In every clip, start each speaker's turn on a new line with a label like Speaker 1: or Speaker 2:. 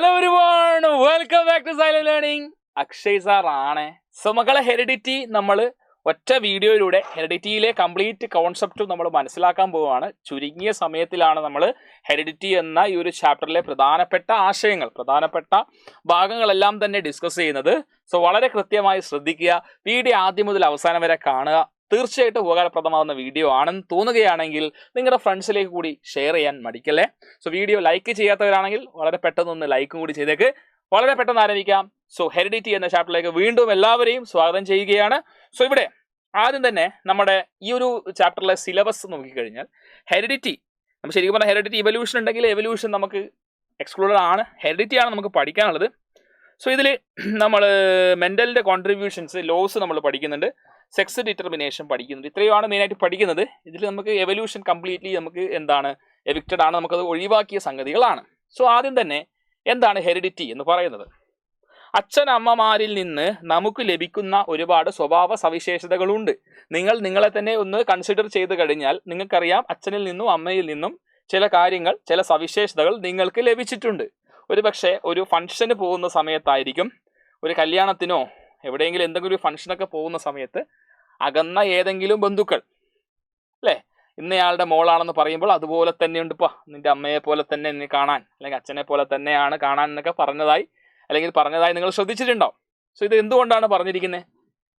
Speaker 1: Hello everyone, welcome back to Silent Learning. Akshay sir ആണ്. So മക്കളെ, heredity നമ്മൾ ഒറ്റ വീഡിയോയിലൂടെ ഹെറിഡിറ്റിയിലെ കംപ്ലീറ്റ് കോൺസെപ്റ്റും നമ്മൾ മനസ്സിലാക്കാൻ പോവുകയാണ്. ചുരുങ്ങിയ സമയത്തിലാണ് നമ്മൾ ഹെറിഡിറ്റി എന്ന ഈ ഒരു ചാപ്റ്ററിലെ പ്രധാനപ്പെട്ട ആശയങ്ങൾ, പ്രധാനപ്പെട്ട ഭാഗങ്ങളെല്ലാം തന്നെ ഡിസ്കസ് ചെയ്യുന്നത്. സോ വളരെ കൃത്യമായി ശ്രദ്ധിക്കുക. വീഡിയോ ആദ്യം മുതൽ അവസാനം വരെ കാണുക. തീർച്ചയായിട്ടും ഉപകാരപ്രദമാകുന്ന വീഡിയോ ആണെന്ന് തോന്നുകയാണെങ്കിൽ നിങ്ങളുടെ ഫ്രണ്ട്സിലേക്ക് കൂടി ഷെയർ ചെയ്യാൻ മടിക്കല്ലേ. സോ വീഡിയോ ലൈക്ക് ചെയ്യാത്തവരാണെങ്കിൽ വളരെ പെട്ടെന്ന് ലൈക്കും കൂടി ചെയ്തേക്ക്. വളരെ പെട്ടെന്ന് ആരംഭിക്കാം. സോ ഹെറിഡിറ്റി എന്ന ചാപ്റ്ററിലേക്ക് വീണ്ടും എല്ലാവരെയും സ്വാഗതം ചെയ്യുകയാണ്. സോ ഇവിടെ ആദ്യം തന്നെ നമ്മുടെ ഈ ഒരു ചാപ്റ്ററിലെ സിലബസ് നോക്കിക്കഴിഞ്ഞാൽ ഹെറിഡിറ്റി, നമ്മൾ ശരിക്കും പറഞ്ഞാൽ ഹെറിഡിറ്റി ഇവല്യൂഷൻ ഉണ്ടെങ്കിൽ എവല്യൂഷൻ നമുക്ക് എക്സ്ക്ലൂഡഡ് ആണ്. ഹെറിഡിറ്റി ആണ് നമുക്ക് പഠിക്കാനുള്ളത്. സോ ഇതിൽ നമ്മൾ മെൻ്റലിൻ്റെ കോൺട്രിബ്യൂഷൻസ്, ലോസ് നമ്മൾ പഠിക്കുന്നുണ്ട്, സെക്സ് ഡിറ്റർമിനേഷൻ പഠിക്കുന്നുണ്ട്. ഇത്രയുമാണ് മെയിനായിട്ട് പഠിക്കുന്നത്. ഇതിൽ നമുക്ക് എവല്യൂഷൻ കംപ്ലീറ്റ്ലി നമുക്ക് എന്താണ് എവിക്റ്റഡ് ആണ്, നമുക്കത് ഒഴിവാക്കിയ സംഗതികളാണ്. സോ ആദ്യം തന്നെ എന്താണ് ഹെറിഡിറ്റി എന്ന് പറയുന്നത്? അച്ഛനമ്മമാരിൽ നിന്ന് നമുക്ക് ലഭിക്കുന്ന ഒരുപാട് സ്വഭാവ സവിശേഷതകളുണ്ട്. നിങ്ങളെ തന്നെ ഒന്ന് കൺസിഡർ ചെയ്ത് കഴിഞ്ഞാൽ നിങ്ങൾക്കറിയാം, അച്ഛനിൽ നിന്നും അമ്മയിൽ നിന്നും ചില കാര്യങ്ങൾ, ചില സവിശേഷതകൾ നിങ്ങൾക്ക് ലഭിച്ചിട്ടുണ്ട്. ഒരു പക്ഷേ ഒരു ഫംഗ്ഷന് പോകുന്ന സമയത്തായിരിക്കും, ഒരു കല്യാണത്തിനോ എവിടെയെങ്കിലും എന്തെങ്കിലും ഒരു ഫംഗ്ഷനൊക്കെ പോകുന്ന സമയത്ത് അകന്ന ഏതെങ്കിലും ബന്ധുക്കൾ അല്ലേ, ഇന്നയാളുടെ മോളാണെന്ന് പറയുമ്പോൾ അതുപോലെ തന്നെയുണ്ട്, ഇപ്പോൾ നിന്റെ അമ്മയെ പോലെ തന്നെ എന്നെ കാണാൻ, അല്ലെങ്കിൽ അച്ഛനെ പോലെ തന്നെയാണ് കാണാൻ എന്നൊക്കെ പറഞ്ഞതായി നിങ്ങൾ ശ്രദ്ധിച്ചിട്ടുണ്ടാവും. സോ ഇത് എന്തുകൊണ്ടാണ് പറഞ്ഞിരിക്കുന്നത്?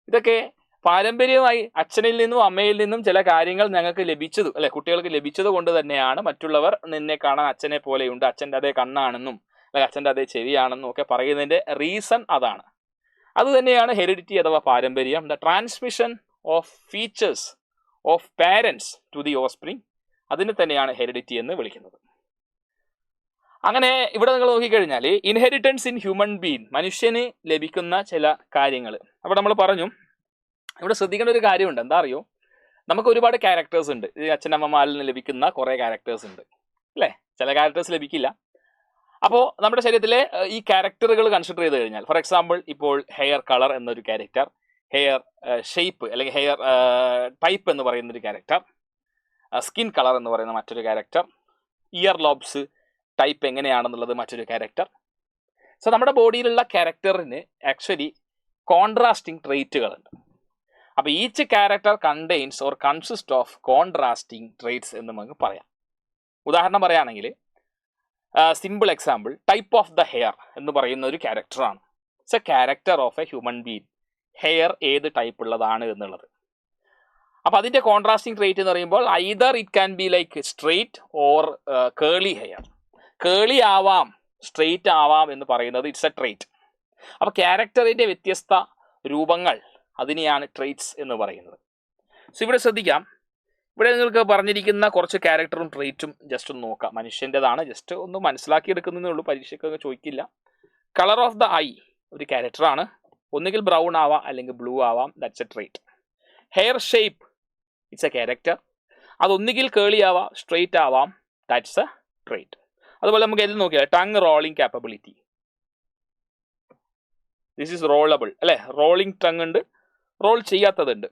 Speaker 1: ഇതൊക്കെ പാരമ്പര്യമായി അച്ഛനിൽ നിന്നും അമ്മയിൽ നിന്നും ചില കാര്യങ്ങൾ ഞങ്ങൾക്ക് ലഭിച്ചത്, അല്ലെ, കുട്ടികൾക്ക് ലഭിച്ചത് കൊണ്ട് തന്നെയാണ് മറ്റുള്ളവർ നിന്നെ കാണാൻ അച്ഛനെ പോലെയുണ്ട്, അച്ഛൻ്റെ അതേ കണ്ണാണെന്നും അല്ലെങ്കിൽ അച്ഛൻ്റെ അതേ ചെവിയാണെന്നും ഒക്കെ പറയുന്നതിൻ്റെ റീസൺ അതാണ്. അതുതന്നെയാണ് ഹെറിഡിറ്റി അഥവാ പാരമ്പര്യം. The transmission of features of parents to the offspring, അതിനെ തന്നെയാണ് ഹെറിഡിറ്റി എന്ന് വിളിക്കുന്നത്. അങ്ങനെ ഇവിടെ നിങ്ങൾ നോക്കിക്കഴിഞ്ഞാൽ ഇൻഹെറിറ്റൻസ് ഇൻ ഹ്യൂമൻ ബീയിങ്, മനുഷ്യന് ലഭിക്കുന്ന ചില കാര്യങ്ങൾ. അപ്പോൾ നമ്മൾ പറഞ്ഞു, ഇവിടെ ശ്രദ്ധിക്കേണ്ട ഒരു കാര്യമുണ്ട്. എന്താ അറിയോ, നമുക്ക് ഒരുപാട് ക്യാരക്ടേഴ്സ് ഉണ്ട്. ഈ അച്ഛനമ്മമാരിൽ നിന്ന് ലഭിക്കുന്ന കുറേ ക്യാരക്ടേഴ്സ് ഉണ്ട് അല്ലേ. ചില ക്യാരക്ടേഴ്സ് ലഭിക്കില്ല. അപ്പോൾ നമ്മുടെ ശരീരത്തിലെ ഈ ക്യാരക്ടറുകൾ കൺസിഡർ ചെയ്ത് കഴിഞ്ഞാൽ, ഫോർ എക്സാമ്പിൾ ഇപ്പോൾ ഹെയർ കളർ എന്നൊരു ക്യാരക്ടർ, ഹെയർ ഷേപ്പ് അല്ലെങ്കിൽ ഹെയർ ടൈപ്പ് എന്ന് പറയുന്നൊരു ക്യാരക്ടർ, സ്കിൻ കളർ എന്ന് പറയുന്ന മറ്റൊരു ക്യാരക്ടർ, ഇയർ ലോബ്സ് ടൈപ്പ് എങ്ങനെയാണെന്നുള്ളത് മറ്റൊരു ക്യാരക്ടർ. സോ നമ്മുടെ ബോഡിയിലുള്ള ക്യാരക്ടറിന് ആക്ച്വലി കോൺട്രാസ്റ്റിംഗ് ട്രെയ്റ്റുകളുണ്ട്. അപ്പോൾ each character contains or consist of contrasting traits എന്ന് നമുക്ക് പറയാം. ഉദാഹരണം പറയുകയാണെങ്കിൽ, simple example, type of the hair എന്ന് പറയുന്ന ഒരു ക്യാരക്ടറാണ്. It's a character of a human being. Hair ഏത് ടൈപ്പ് ഉള്ളതാണ് എന്നുള്ളത്. അപ്പോൾ അതിൻ്റെ കോൺട്രാസ്റ്റിംഗ് ട്രെയ്റ്റ് എന്ന് പറയുമ്പോൾ either it can be like straight or curly hair. Curly ആവാം, സ്ട്രെയിറ്റ് ആവാം എന്ന് പറയുന്നത് ഇറ്റ്സ് എ ട്രെയ്റ്റ്. അപ്പോൾ ക്യാരക്ടറിൻ്റെ വ്യത്യസ്ത രൂപങ്ങൾ, അതിനെയാണ് ട്രെയ്റ്റ്സ് എന്ന് പറയുന്നത്. സോ ഇവിടെ ശ്രദ്ധിക്കാം, ഇവിടെ നിങ്ങൾക്ക് പറഞ്ഞിരിക്കുന്ന കുറച്ച് ക്യാരക്ടറും ട്രെയ്റ്റും ജസ്റ്റ് ഒന്ന് നോക്കാം. മനുഷ്യൻ്റെതാണ്, ജസ്റ്റ് ഒന്ന് മനസ്സിലാക്കിയെടുക്കുന്നതേ ഉള്ളൂ, പരീക്ഷയ്ക്കൊക്കെ ചോദിക്കില്ല. കളർ ഓഫ് ദ ഐ ഒരു ക്യാരക്ടറാണ്. ഒന്നുകിൽ ബ്രൗൺ ആവാം അല്ലെങ്കിൽ ബ്ലൂ ആവാം, that's a trait. Hair shape it's a character. അതൊന്നുകിൽ കേളി ആവാം, സ്ട്രെയിറ്റ് ആവാം, ദാറ്റ്സ് എ ട്രെയ്റ്റ്. അതുപോലെ നമുക്ക് എല്ലാം നോക്കിയാൽ tongue rolling capability, this is rollable അല്ലേ. റോളിംഗ് ടങ് ഉണ്ട്, റോൾ ചെയ്യാത്തതുണ്ട്.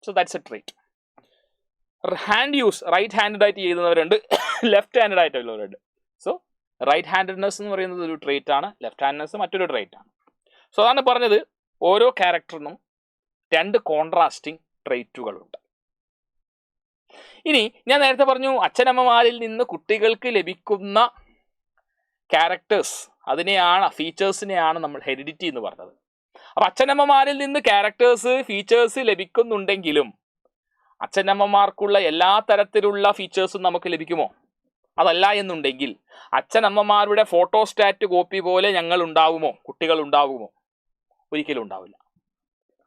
Speaker 1: So that's a trait. Hand use, right handed ആയിട്ട് ചെയ്യുന്നവരുണ്ട്, ലെഫ്റ്റ് ഹാൻഡഡ് ആയിട്ടുള്ളവരുണ്ട്. സോ റൈറ്റ് ഹാൻഡഡ്നെസ് എന്ന് പറയുന്നത് ഒരു ട്രെയ്റ്റ് ആണ്, ലെഫ്റ്റ് ഹാൻഡ്നെസ് മറ്റൊരു ട്രെയ്റ്റ് ആണ്. സോ അതാണ് പറഞ്ഞത്, ഓരോ ക്യാരക്ടറിനും രണ്ട് കോൺട്രാസ്റ്റിംഗ് ട്രെയ്റ്റുകളുണ്ട്. ഇനി ഞാൻ നേരത്തെ പറഞ്ഞു, അച്ഛനമ്മമാരിൽ നിന്ന് കുട്ടികൾക്ക് ലഭിക്കുന്ന ക്യാരക്ടേഴ്സ്, അതിനെയാണ്, ഫീച്ചേഴ്സിനെയാണ് നമ്മൾ ഹെറിഡിറ്റി എന്ന് പറഞ്ഞത്. അപ്പം അച്ഛനമ്മമാരിൽ നിന്ന് ക്യാരക്ടേഴ്സ്, ഫീച്ചേഴ്സ് ലഭിക്കുന്നുണ്ടെങ്കിലും അച്ഛനമ്മമാർക്കുള്ള എല്ലാ തരത്തിലുള്ള ഫീച്ചേഴ്സും നമുക്ക് ലഭിക്കുമോ? അതല്ല എന്നുണ്ടെങ്കിൽ അച്ഛനമ്മമാരുടെ ഫോട്ടോസ്റ്റാറ്റ് കോപ്പി പോലെ ഞങ്ങൾ ഉണ്ടാവുമോ, കുട്ടികൾ ഉണ്ടാവുമോ? ഒരിക്കലും ഉണ്ടാവില്ല.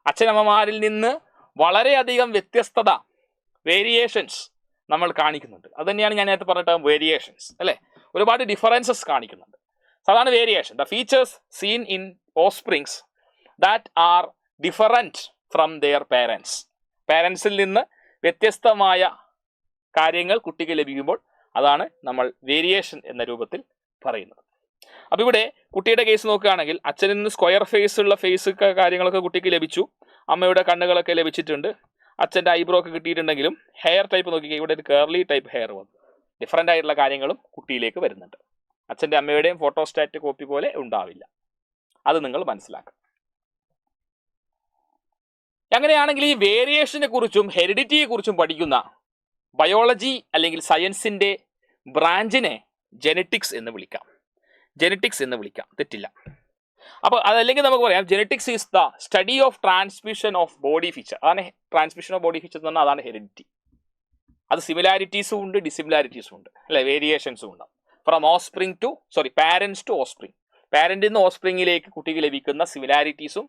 Speaker 1: അച്ഛനമ്മമാരിൽ നിന്ന് വളരെയധികം വ്യത്യസ്തത, വേരിയേഷൻസ് നമ്മൾ കാണിക്കുന്നുണ്ട്. അത് തന്നെയാണ് ഞാൻ നേരത്തെ പറഞ്ഞ വേരിയേഷൻസ് അല്ലേ. ഒരുപാട് ഡിഫറൻസസ് കാണിക്കുന്നുണ്ട്. അതാണ് variation. The features seen in offsprings that are different from their parents. പേരൻസിൽ നിന്ന് വ്യത്യസ്തമായ കാര്യങ്ങൾ കുട്ടിക്ക് ലഭിക്കുമ്പോൾ അതാണ് നമ്മൾ വേരിയേഷൻ എന്ന രൂപത്തിൽ പറയുന്നത്. അപ്പോൾ ഇവിടെ കുട്ടിയുടെ കേസ് നോക്കുകയാണെങ്കിൽ, അച്ഛനിൽ നിന്ന് സ്ക്വയർ ഫേസ് ഉള്ള കാര്യങ്ങളൊക്കെ കുട്ടിക്ക് ലഭിച്ചു, അമ്മയുടെ കണ്ണുകളൊക്കെ ലഭിച്ചിട്ടുണ്ട്, അച്ഛൻ്റെ ഐബ്രോ ഒക്കെ കിട്ടിയിട്ടുണ്ടെങ്കിലും ഹെയർ ടൈപ്പ് നോക്കിക്കുക, ഇവിടെ ഒരു കേർലി ടൈപ്പ് ഹെയർ വന്നു. ഡിഫറൻ്റ് ആയിട്ടുള്ള കാര്യങ്ങളും കുട്ടിയിലേക്ക് വരുന്നുണ്ട്. അച്ഛൻ്റെ അമ്മയുടെയും ഫോട്ടോസ്റ്റാറ്റ് കോപ്പി പോലെ ഉണ്ടാവില്ല. അത് നിങ്ങൾ മനസ്സിലാക്കുക. അങ്ങനെയാണെങ്കിൽ ഈ വേരിയേഷനെ കുറിച്ചും ഹെറിഡിറ്റിയെ കുറിച്ചും പഠിക്കുന്ന ബയോളജി അല്ലെങ്കിൽ സയൻസിന്റെ ബ്രാഞ്ചിനെ ജെനറ്റിക്സ് എന്ന് വിളിക്കാം. ജെനറ്റിക്സ് എന്ന് വിളിക്കാം, തെറ്റില്ല. അപ്പോൾ അതല്ലെങ്കിൽ നമുക്ക് പറയാം genetics is the study of transmission of body feature. അതാണ് ട്രാൻസ്മിഷൻ ഓഫ് ബോഡി ഫീച്ചർ എന്ന് പറഞ്ഞാൽ അതാണ് ഹെറിഡിറ്റി. അത് സിമിലാരിറ്റീസും ഉണ്ട്, ഡിസിമിലാരിറ്റീസും ഉണ്ട്, അല്ലെ, വേരിയേഷൻസും ഉണ്ട്. From offspring to parents to offspring. പാരന്റിൽ നിന്ന് ഓസ്പ്രിങ്ങിലേക്ക് കുട്ടിക്ക് ലഭിക്കുന്ന സിമിലാരിറ്റീസും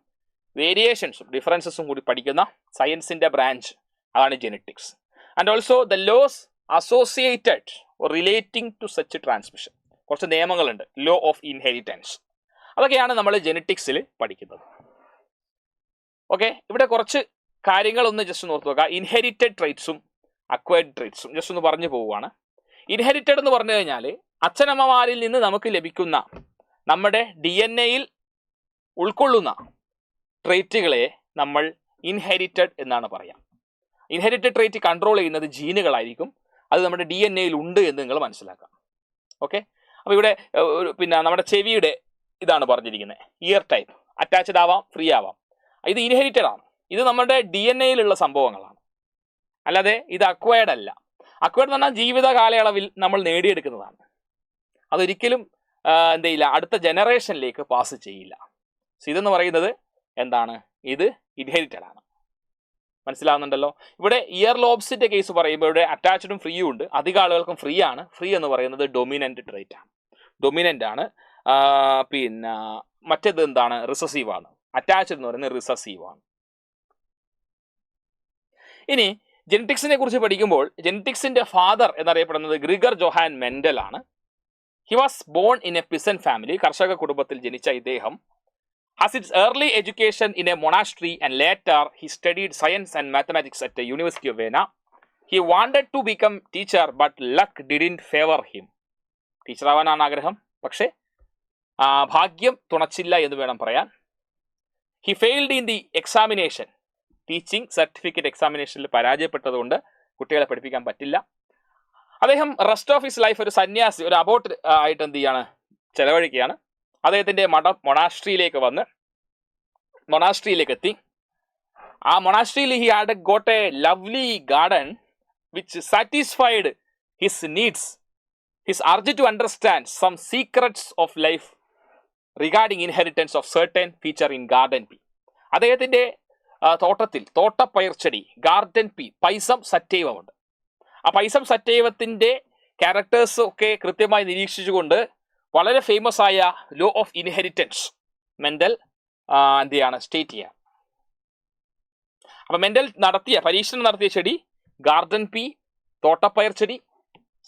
Speaker 1: വേരിയേഷൻസും ഡിഫറൻസസും കൂടി പഠിക്കുന്ന സയൻസിന്റെ ബ്രാഞ്ച് അതാണ് genetics. And also the laws associated relating to such transmission. കുറച്ച് നിയമങ്ങളുണ്ട്, ലോ ഓഫ് ഇൻഹെറിറ്റൻസ്. അതൊക്കെയാണ് നമ്മൾ ജെനറ്റിക്സിൽ പഠിക്കുന്നത്. ഓക്കെ, ഇവിടെ കുറച്ച് കാര്യങ്ങളൊന്ന് ജസ്റ്റ് ഓർത്ത് നോക്കുക. ഇൻഹെറിറ്റഡ് ട്രൈറ്റ്സും അക്വയർഡ് ട്രൈറ്റ്സും ജസ്റ്റ് ഒന്ന് പറഞ്ഞു പോവുകയാണ്. ഇൻഹെറിറ്റഡ് എന്ന് പറഞ്ഞു കഴിഞ്ഞാൽ അച്ഛനമ്മമാരിൽ നിന്ന് നമുക്ക് ലഭിക്കുന്ന നമ്മുടെ DNA-യിൽ ഉൾക്കൊള്ളുന്ന ട്രേറ്റുകളെ നമ്മൾ ഇൻഹെറിറ്റഡ് എന്നാണ് പറയാം. ഇൻഹെറിറ്റഡ് ട്രേറ്റ് കൺട്രോൾ ചെയ്യുന്നത് ജീനുകളായിരിക്കും. അത് നമ്മുടെ DNA-യിൽ ഉണ്ട് എന്ന് നിങ്ങൾ മനസ്സിലാക്കാം. ഓക്കെ, അപ്പോൾ ഇവിടെ പിന്നെ നമ്മുടെ ചെവിയുടെ ഇതാണ് പറഞ്ഞിരിക്കുന്നത്. ഇയർ ടൈപ്പ് അറ്റാച്ച്ഡ് ആവാം, ഫ്രീ ആവാം. ഇത് ഇൻഹെറിറ്റഡ് ആണ്. ഇത് നമ്മുടെ DNA-യിലുള്ള സംഭവങ്ങളാണ്, അല്ലാതെ ഇത് അക്വയർഡ് അല്ല. അക്വയർഡ് എന്ന് പറഞ്ഞാൽ ജീവിത കാലയളവിൽ നമ്മൾ നേടിയെടുക്കുന്നതാണ്. അതൊരിക്കലും എന്ത് ചെയ്യില്ല, അടുത്ത ജനറേഷനിലേക്ക് പാസ് ചെയ്യില്ല. ഇതെന്ന് പറയുന്നത് എന്താണ്, ഇത് ഇൻഹെറിറ്റഡ് ആണ്. മനസ്സിലാവുന്നുണ്ടല്ലോ. ഇവിടെ ഇയർ ലോബ്സിന്റെ കേസ് പറയുമ്പോൾ ഇവിടെ അറ്റാച്ച്ഡും ഫ്രീയും ഉണ്ട്. അധിക ആളുകൾക്കും ഫ്രീ ആണ്. ഫ്രീ എന്ന് പറയുന്നത് ഡൊമിനന്റ് ട്രേറ്റ് ആണ്, ഡൊമിനന്റ് ആണ്. പിന്നെ മറ്റേത് എന്താണ്, റിസസീവ് ആണ്. അറ്റാച്ച്ഡ് എന്ന് പറയുന്നത് റിസസീവ് ആണ്. ഇനി ജെനറ്റിക്സിനെ കുറിച്ച് പഠിക്കുമ്പോൾ ജെനറ്റിക്സിന്റെ ഫാദർ എന്നറിയപ്പെടുന്നത് ഗ്രിഗർ ജോഹാൻ മെൻഡൽ ആണ്. He was born in a peasant family. കർഷക കുടുംബത്തിൽ ജനിച്ച ഇദ്ദേഹം has its early education in a monastery and later he studied science and mathematics at the University of Vienna. He wanted to become teacher but luck didn't favor him. Teacher ആവാനാണ് ആഗ്രഹം, പക്ഷേ ഭാഗ്യം തുണച്ചില്ല എന്ന് വേണം പറയാൻ. He failed in the examination. Teaching certificate എക്സാമിനേഷനിൽ പരാജയപ്പെട്ടതുകൊണ്ട് കുട്ടികളെ പഠിപ്പിക്കാൻ പറ്റില്ല. അദ്ദേഹം റെസ്റ്റ് ഓഫ് ഹിസ് ലൈഫ് ഒരു സന്യാസി, ഒരു അബോട്ട് ആയിട്ട് എന്ത് ചെയ്യാണ്, ചെലവഴിക്കുകയാണ്. അദ്ദേഹത്തിന്റെ മൊണാസ്ട്രിയിലേക്ക് എത്തി. ആ മൊണാസ്ട്രിയിൽ he had got a lovely garden which satisfied his needs. His urge to understand some secrets of life regarding inheritance of certain feature in garden pea. അദ്ദേഹത്തിന്റെ തോട്ടത്തിൽ തോട്ടപ്പയർച്ചെടി ഗാർഡൻ പി പൈസം സറ്റൈവമുണ്ട്. ആ പൈസം സറ്റൈവത്തിന്റെ ക്യാരക്ടേഴ്സ് ഒക്കെ കൃത്യമായി നിരീക്ഷിച്ചുകൊണ്ട് വളരെ ഫേമസ് ആയ ലോ ഓഫ് ഇൻഹെറിറ്റൻസ് മെൻഡൽ എന്ത് ചെയ്യാണ്, state ചെയ്യുക. അപ്പൊ മെൻഡൽ പരീക്ഷണം നടത്തിയ ചെടി ഗാർഡൻ പി, തോട്ടപ്പയർ ചെടി,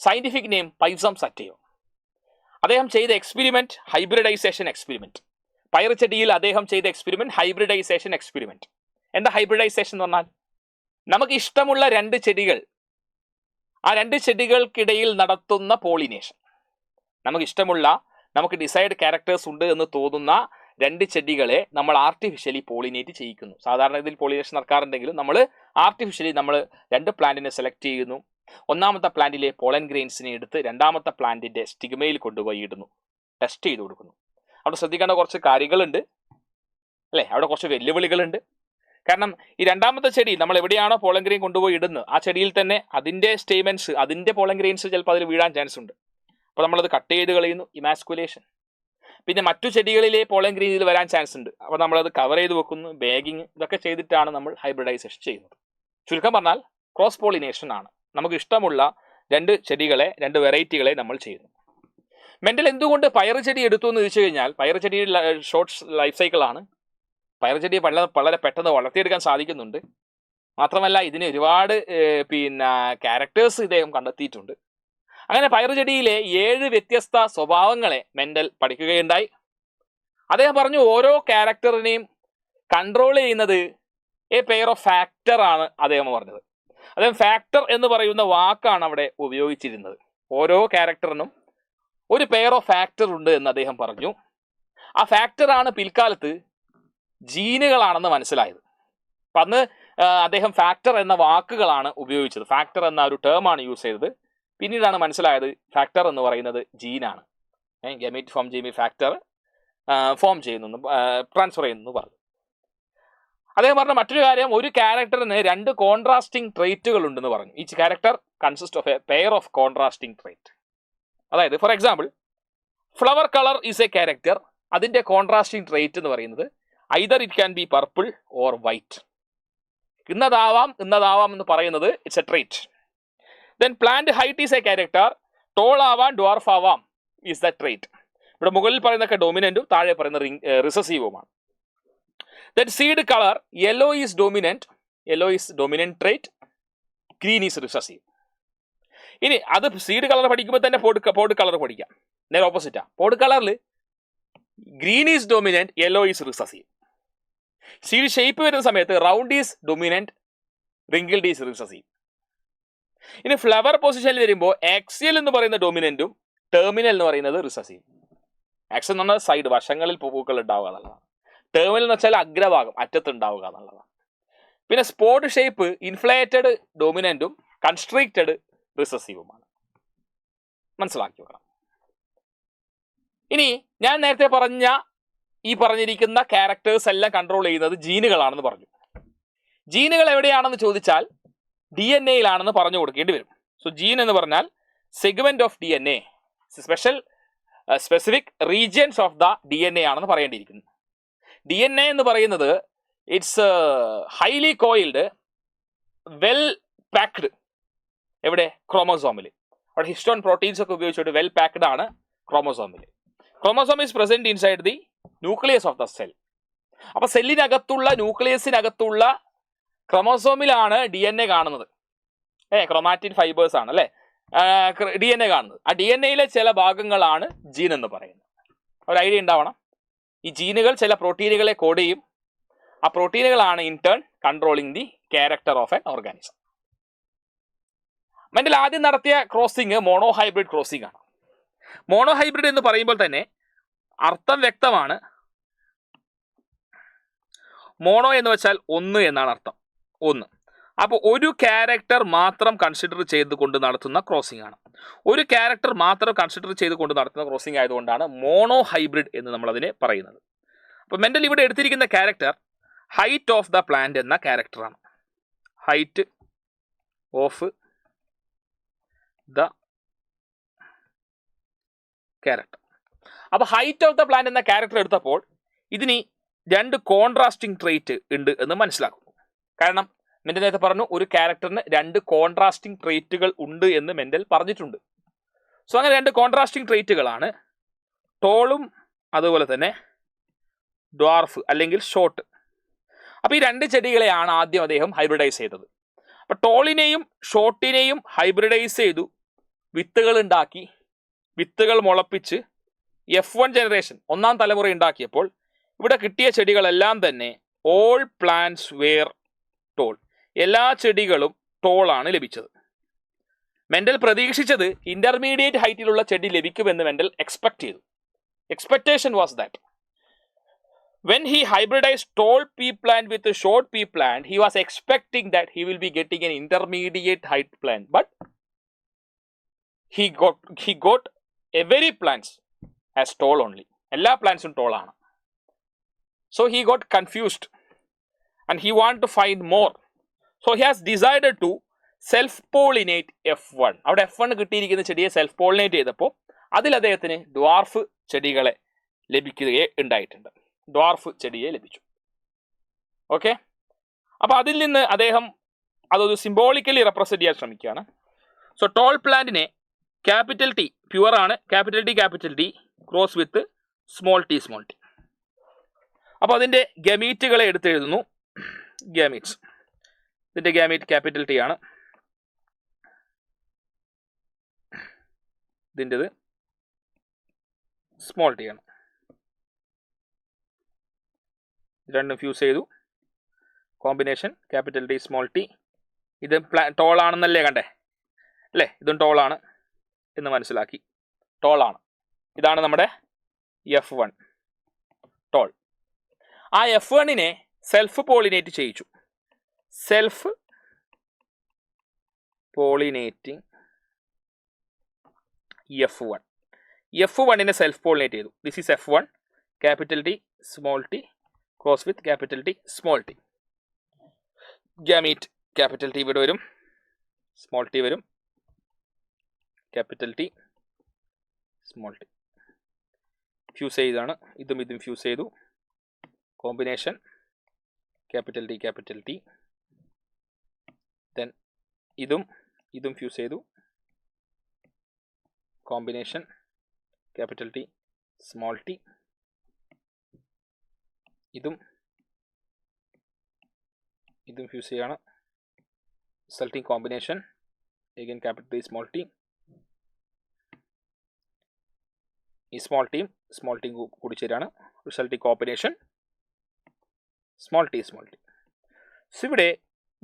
Speaker 1: സയന്റിഫിക് നെയിം പൈസം സറ്റൈവം. അദ്ദേഹം ചെയ്ത എക്സ്പെരിമെന്റ് ഹൈബ്രിഡൈസേഷൻ എക്സ്പെരിമെന്റ്. പയർ ചെടിയിൽ അദ്ദേഹം ചെയ്ത എക്സ്പെരിമെന്റ് ഹൈബ്രിഡൈസേഷൻ എക്സ്പെരിമെന്റ്. എന്താ ഹൈബ്രിഡൈസേഷൻ എന്ന് പറഞ്ഞാൽ, നമുക്ക് ഇഷ്ടമുള്ള രണ്ട് ചെടികൾ, ആ രണ്ട് ചെടികൾക്കിടയിൽ നടത്തുന്ന പോളിനേഷൻ. നമുക്ക് ഡിസൈഡ് ക്യാരക്ടേഴ്സ് ഉണ്ട് എന്ന് തോന്നുന്ന രണ്ട് ചെടികളെ നമ്മൾ ആർട്ടിഫിഷ്യലി പോളിനേറ്റ് ചെയ്യിക്കുന്നു. സാധാരണ ഇതിൽ പോളിനേഷൻ നടക്കാറുണ്ടെങ്കിലും നമ്മൾ ആർട്ടിഫിഷ്യലി രണ്ട് പ്ലാന്റിനെ സെലക്ട് ചെയ്യുന്നു. ഒന്നാമത്തെ പ്ലാന്റിലെ പോളൻ ഗ്രെയിൻസിനെ എടുത്ത് രണ്ടാമത്തെ പ്ലാന്റിന്റെ സ്റ്റിഗ്മയിൽ കൊണ്ടുപോയി ഇടുന്നു, ടെസ്റ്റ് ചെയ്ത് കൊടുക്കുന്നു. അവിടെ ശ്രദ്ധിക്കേണ്ട കുറച്ച് കാര്യങ്ങളുണ്ട്, അല്ലേ? അവിടെ കുറച്ച് വെല്ലുവിളികളുണ്ട്. കാരണം ഈ രണ്ടാമത്തെ ചെടി നമ്മൾ എവിടെയാണോ പോളൻ ഗ്രെയിൻ കൊണ്ടുപോയി ഇടുന്നത് ആ ചെടിയിൽ തന്നെ അതിന്റെ സ്റ്റേമെൻസ്, അതിന്റെ പോളൻ ഗ്രെയിൻസ് ചിലപ്പോൾ അതിൽ വീഴാൻ ചാൻസ് ഉണ്ട്. അപ്പോൾ നമ്മളത് കട്ട് ചെയ്ത് കളയുന്നു, ഇമാസ്കുലേഷൻ. പിന്നെ മറ്റു ചെടികളിലെ പോളൻ ഗ്രെയിൻ ഇതിൽ വരാൻ ചാൻസ് ഉണ്ട്, അപ്പോൾ നമ്മളത് കവർ ചെയ്ത് വെക്കുന്നു, ബാഗിങ്. ഇതൊക്കെ ചെയ്തിട്ടാണ് നമ്മൾ ഹൈബ്രിഡൈസേഷൻ ചെയ്യുന്നത്. ചുരുക്കം പറഞ്ഞാൽ ക്രോസ് പോളിനേഷൻ ആണ്. നമുക്ക് ഇഷ്ടമുള്ള രണ്ട് വെറൈറ്റികളെ നമ്മൾ ചെയ്യുന്നു. മെന്റൽ എന്തുകൊണ്ട് പയർ ചെടി എടുത്തു എന്ന് ചോദിച്ചു കഴിഞ്ഞാൽ, പയർ ചെടി ഷോർട്ട് ലൈഫ് സൈക്കിളാണ്. പയർ ചെടിയെ വളരെ പെട്ടെന്ന് വളർത്തിയെടുക്കാൻ സാധിക്കുന്നുണ്ട്. മാത്രമല്ല ഇതിന് ഒരുപാട് ക്യാരക്ടേഴ്സ് ഇദ്ദേഹം കണ്ടെത്തിയിട്ടുണ്ട്. അങ്ങനെ പയർ ചെടിയിലെ 7 വ്യത്യസ്ത സ്വഭാവങ്ങളെ മെന്റൽ പഠിക്കുകയുണ്ടായി. അദ്ദേഹം പറഞ്ഞു ഓരോ ക്യാരക്ടറിനെയും കൺട്രോൾ ചെയ്യുന്നത് എ പെയർ ഓഫ് ഫാക്ടർ ആണ് അദ്ദേഹം പറഞ്ഞത്. അദ്ദേഹം ഫാക്ടർ എന്ന് പറയുന്ന വാക്കാണ് അവിടെ ഉപയോഗിച്ചിരുന്നത്. ഓരോ ക്യാരക്ടറിനും ഒരു പെയർ ഓഫ് ഫാക്ടർ ഉണ്ട് എന്ന് അദ്ദേഹം പറഞ്ഞു. ആ ഫാക്ടറാണ് പിൽക്കാലത്ത് ജീനുകളാണെന്ന് മനസ്സിലായത്. അപ്പം അന്ന് അദ്ദേഹം ഫാക്ടർ എന്ന വാക്കുകളാണ് ഉപയോഗിച്ചത്, ഫാക്ടർ എന്ന ഒരു ടേമാണ് യൂസ് ചെയ്തത്. പിന്നീടാണ് മനസ്സിലായത് ഫാക്ടർ എന്ന് പറയുന്നത് ജീനാണ്. ഗമീറ്റ് ഫോം ചെയ്യുമ്പോൾ ഫാക്ടർ ഫോം ചെയ്യുന്നു, ട്രാൻസ്ഫർ ചെയ്യുന്നു പറഞ്ഞു. അദ്ദേഹം പറഞ്ഞ മറ്റൊരു കാര്യം, ഒരു ക്യാരക്ടറിന് 2 കോൺട്രാസ്റ്റിംഗ് ട്രേറ്റുകൾ ഉണ്ടെന്ന് പറഞ്ഞു. Each character consist of a pair of contrasting trait. അതായത് for example flower colour is a character, അതിന്റെ കോൺട്രാസ്റ്റിംഗ് ട്രേറ്റ് എന്ന് പറയുന്നത് either it can be purple or white. ഇന്നതാവാം എന്ന് പറയുന്നത് it's a trait. Then plant height is a character, tall ആവാം dwarf ആവാം is the trait. ഇവിടെ മുകളിൽ പറയുന്നതൊക്കെ ഡൊമിനന്റും താഴെ പറയുന്ന റിസസീവുമാണ്. Then seed colour, yellow is dominant trait, green is recessive. ഇനി അത് സീഡ് കളർ പഠിക്കുമ്പോൾ തന്നെ പോഡ് കളർ പഠിക്കാം. നേരെ ഓപ്പോസിറ്റാ. പോഡ് കളറിൽ green is dominant, yellow is recessive. Seed shape വരുന്ന സമയത്ത് round is dominant, wrinkled is recessive. ഇനി ഫ്ലവർ പൊസിഷനിൽ വരുമ്പോൾ ആക്സിയൽ എന്ന് പറയുന്ന ഡൊമിനന്റും ടെർമിനൽ എന്ന് പറയുന്നത് റിസസീവ്. ആക്സിയൽ എന്ന് പറഞ്ഞാൽ സൈഡ്, വശങ്ങളിൽ പൂക്കൾ ഉണ്ടാവുക എന്നുള്ളതാണ്. ടെർമിനൽ എന്ന് വെച്ചാൽ അഗ്രഭാഗം, അറ്റത്തുണ്ടാവുക എന്നുള്ളതാണ്. പിന്നെ സ്പോട്ട് ഷേപ്പ് ഇൻഫ്ലേറ്റഡ് ഡൊമിനന്റും കൺസ്ട്രിക്റ്റഡ് റിസസീവുമാണ്. മനസ്സിലാക്കി വെക്കണം. ഇനി ഞാൻ നേരത്തെ പറഞ്ഞിരിക്കുന്ന ക്യാരക്ടേഴ്സ് എല്ലാം കൺട്രോൾ ചെയ്യുന്നത് ജീനുകളാണെന്ന് പറഞ്ഞു. ജീനുകൾ എവിടെയാണെന്ന് ചോദിച്ചാൽ DNA യിലാണെന്ന് പറഞ്ഞു കൊടുക്കേണ്ടി വരും. സോ ജീൻ എന്ന് പറഞ്ഞാൽ segment of DNA, specific regions of the DNA ആണെന്ന് പറയേണ്ടിയിരിക്കുന്നു. DNA എന്ന് പറയുന്നത് it's highly coiled, well packed. എവിടെ? ക്രോമോസോമിൽ. അവിടെ ഹിസ്റ്റോൺ പ്രോട്ടീൻസ് ഒക്കെ ഉപയോഗിച്ചിട്ട് വെൽ പാക്ഡ് ആണ് ക്രോമോസോമിൽ. Chromosome is present inside the nucleus of the cell. അപ്പൊ സെല്ലിനകത്തുള്ള ന്യൂക്ലിയസിനകത്തുള്ള ക്രോമോസോമിലാണ് DNA കാണുന്നത്. ക്രോമാറ്റിൻ ഫൈബേഴ്സ് ആണ് അല്ലെ DNA കാണുന്നത്. ആ DNA ചില ഭാഗങ്ങളാണ് ജീൻ എന്ന് പറയുന്നത്. ഒരു ഐഡിയ ഉണ്ടാവണം. ഈ ജീനുകൾ ചില പ്രോട്ടീനുകളെ കോഡ് ചെയ്യും. ആ പ്രോട്ടീനുകളാണ് in turn controlling the character of an organism. Mendel ആദ്യം നടത്തിയ ക്രോസിംഗ് മോണോഹൈബ്രിഡ് ക്രോസിംഗ് ആണ്. മോണോഹൈബ്രിഡ് എന്ന് പറയുമ്പോൾ തന്നെ അർത്ഥം വ്യക്തമാണ്. മോണോ എന്ന് വെച്ചാൽ ഒന്ന് എന്നാണ് അർത്ഥം, ഒന്ന്. അപ്പോൾ ഒരു ക്യാരക്ടർ മാത്രം കൺസിഡർ ചെയ്തുകൊണ്ട് നടത്തുന്ന ക്രോസിംഗ് ആണ്. ഒരു ക്യാരക്ടർ മാത്രം കൺസിഡർ ചെയ്തുകൊണ്ട് നടത്തുന്ന ക്രോസിംഗ് ആയതുകൊണ്ടാണ് മോണോ ഹൈബ്രിഡ് എന്ന് നമ്മൾ അതിനെ പറയുന്നത്. അപ്പോൾ മെന്റൽ ഇവിടെ എടുത്തിരിക്കുന്ന character height of the plant എന്ന ക്യാരക്ടറാണ്. Height of the character. അപ്പോൾ ഹൈറ്റ് ഓഫ് ദ പ്ലാന്റ് എന്ന ക്യാരക്ടർ എടുത്തപ്പോൾ ഇതിന് 2 കോൺട്രാസ്റ്റിംഗ് ട്രേറ്റ് ഉണ്ട് എന്ന് മനസ്സിലാക്കുന്നു. കാരണം മെന്റൽ നേരത്തെ പറഞ്ഞു ഒരു ക്യാരക്ടറിന് 2 കോൺട്രാസ്റ്റിംഗ് ട്രേറ്റുകൾ ഉണ്ട് എന്ന് മെന്റൽ പറഞ്ഞിട്ടുണ്ട്. സോ അങ്ങനെ 2 കോൺട്രാസ്റ്റിംഗ് ട്രേറ്റുകളാണ് ടോളും അതുപോലെ തന്നെ ഡ്വാർഫ് അല്ലെങ്കിൽ ഷോർട്ട്. അപ്പോൾ ഈ 2 ചെടികളെയാണ് ആദ്യം അദ്ദേഹം ഹൈബ്രിഡൈസ് ചെയ്തത്. അപ്പോൾ ടോളിനെയും ഷോർട്ടിനെയും ഹൈബ്രിഡൈസ് ചെയ്തു, വിത്തുകൾ ഉണ്ടാക്കി, വിത്തുകൾ മുളപ്പിച്ച് F1 ജനറേഷൻ 1ാം തലമുറ ഉണ്ടാക്കിയപ്പോൾ ഇവിടെ കിട്ടിയ ചെടികളെല്ലാം തന്നെ ഓൾ പ്ലാന്റ്സ് വെയർ ടോൾ. എല്ലാ ചെടികളും ടോളാണ് ലഭിച്ചത്. മെന്റൽ പ്രതീക്ഷിച്ചത് ഇന്റർമീഡിയറ്റ് ഹൈറ്റിലുള്ള ചെടി ലഭിക്കുമെന്ന് മെന്റൽ എക്സ്പെക്ട് ചെയ്തു. Expectation was that when he hybridized tall pea plant with a short pea plant, he was expecting that he will be getting an intermediate height plant, but he got every plants as tall only. എല്ലാ പ്ലാന്റ്സും tall ആണ്. So he got confused and he wanted to find more. So he has decided to self-pollinate F1. അവിടെ F1 കിട്ടിയിരിക്കുന്ന ചെടിയെ self pollinate ചെയ്തപ്പോൾ അതിൽ അദ്ദേഹത്തിന് dwarf ചെടികളെ ഉണ്ടായിട്ടുണ്ട്. ഡ്വാർഫ് ചെടിയെ ലഭിച്ചു. ഓക്കെ, അപ്പോൾ അതിൽ നിന്ന് അദ്ദേഹം അതൊരു സിംബോളിക്കലി റെപ്രസെന്റ് ചെയ്യാൻ ശ്രമിക്കുകയാണ്. സോ ടോൾ പ്ലാന്റിനെ ക്യാപിറ്റൽ ടി പ്യുവർ ആണ്, capital T cross with small T. അപ്പോൾ അതിൻ്റെ ഗമീറ്റുകളെ എടുത്തെഴുതുന്നു. ഗാമീറ്റ്സ്, ഇതിൻ്റെ ഗാമീറ്റ് ക്യാപിറ്റൽ ടി ആണ്, ഇതിൻ്റെത് സ്മോൾ ടി ആണ്. രണ്ടും ഫ്യൂസ് ചെയ്തു, combination capital T small T. ഇത് ടോൾ ആണെന്നല്ലേ കണ്ടേ അല്ലേ? ഇതും ടോളാണ് എന്ന് മനസ്സിലാക്കി. ടോളാണ്, ഇതാണ് നമ്മുടെ F1 ടോൾ. ആ F1നെ സെൽഫ് പോളിനേറ്റ് ചെയ്യിച്ചു. Self pollinating F1. F1 self pollinate ചെയ്തു. This is F1, capital T small T cross with capital T small T. Gamete capital T ഇവിടെ വരും, സ്മോൾ ടി വരും, capital T small T. Fuse ചെയ്താണ്, ഇതും ഇതും fuse ചെയ്തു. Combination capital T, then ഇതും ഇതും ഫ്യൂസ് ചെയ്തു. Combination capital T small T, ഇതും ഇതും ഫ്യൂസ് ചെയ്യാണ്. Resulting combination again capital T small T. ഈ സ്മോൾ ടീം കൂടി ചേരാണ്. Resulting combination small T. So ഇവിടെ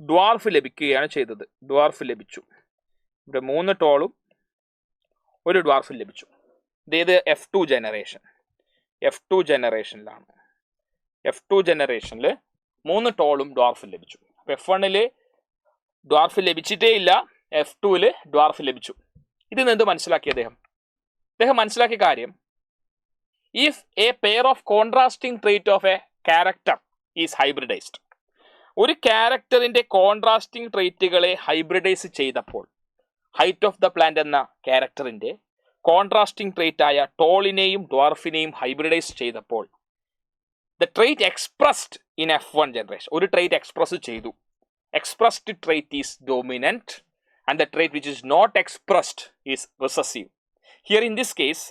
Speaker 1: ഡ്വാർഫ് ലഭിക്കുകയാണ് ചെയ്തത്. ഡ്വാർഫ് ലഭിച്ചു. ഇവിടെ 3 ടോളും ഒരു ഡ്വാർഫും ലഭിച്ചു. ഇതേത് F2 ജനറേഷനിലാണ്. F2 ജനറേഷനിൽ 3 ടോളും ഡ്വാർഫും ലഭിച്ചു. അപ്പോൾ F1 ഡ്വാർഫ് ലഭിച്ചിട്ടേ ഇല്ല, F2 ഡ്വാർഫ് ലഭിച്ചു. ഇതിൽ നിന്ന് മനസ്സിലാക്കി അദ്ദേഹം മനസ്സിലാക്കിയ കാര്യം, if A pair of contrasting trait of A character is hybridised, ഒരു ക്യാരക്ടറിന്റെ കോൺട്രാസ്റ്റിംഗ് ട്രേറ്റുകളെ ഹൈബ്രിഡൈസ് ചെയ്തപ്പോൾ ഹൈറ്റ് ഓഫ് ദ പ്ലാന്റ് എന്ന ക്യാരക്ടറിന്റെ കോൺട്രാസ്റ്റിംഗ് ട്രേറ്റ് ആയ ടോളിനെയും ഡ്വാർഫിനെയും ഹൈബ്രിഡൈസ് ചെയ്തപ്പോൾ the trait expressed in F1 generation, ഒരു ട്രേറ്റ് എക്സ്പ്രസ് ചെയ്തു. Expressed trait is dominant and the trait which is not expressed is recessive. Here in this case,